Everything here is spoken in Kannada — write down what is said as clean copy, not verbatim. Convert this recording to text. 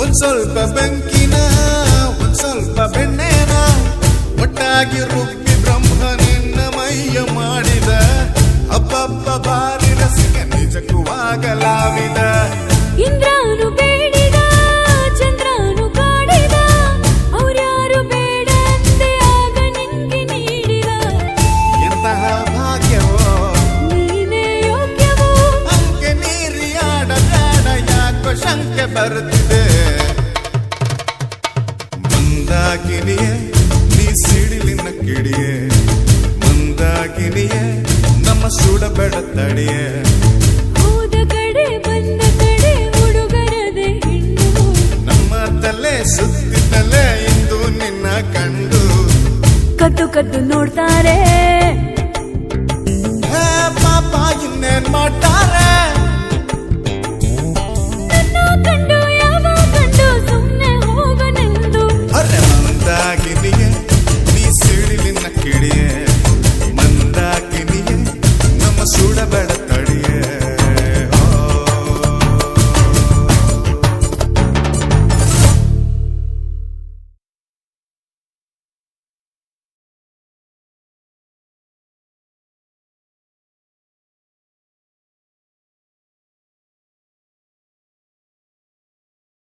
ಒಂದ್ ಸ್ವಲ್ಪ ಬೆಂಕಿನ ಒಂದ್ ಸ್ವಲ್ಪ ಬೆಣ್ಣೆನ ಒಟ್ಟಾಗಿ ರುಬ್ಬಿ ಬ್ರಹ್ಮ ನಿನ್ನ ಮೈಯ ಮಾಡಿದ ಅಬ್ಬಬ್ಬ ಬಾರಿ ರಸಿಕ ನಿಜಕ್ಕೂ ಆಗಲಾವಿದ ಇಂದ್ರಾನು ಬೇಡಿದ ಚಂದ್ರಾನು ಕಾಡಿದ ಅವ್ರ್ಯಾರು ಬೇಡ ಅಂದೆ ಆಗ ನಿನ್ಗೆ ನೀಡಿದ ಎಂತಹ ಭಾಗ್ಯವೋ ನೀನೇ ಯೋಗ್ಯವೋ ಅಂಕೆ ಮೀರಿ ಆಡಬೇಡ ಯಾಕೋ ಶಂಕೆ ಬರುತ್ತಿದೆ ಮಂದಾಕಿನಿಯೇ ನೀ ಸಿಡಿಲಿನ ಕಿಡಿಯೇ ಮಂದಾಕಿನಿಯೇ ನಮ್ಮ ಸುಡಬೇಡ ತಡಿಯೇ ಹೋದ ಕಡೆ ಬಂದ ಕಡೆ ಹುಡುಗರದೆ ಹೆಣ್ಣು ನಮ್ಮ ತಲೆ ಸುತ್ತಿದ್ದಲೇ ಇಂದು ನಿನ್ನ ಕಂಡು ಕದ್ದು ಕದ್ದು ನೋಡ್ತಾರೆ ಪಾಪ ಇನ್ನೇನ್ ಮಾಡ್ತಾರೆ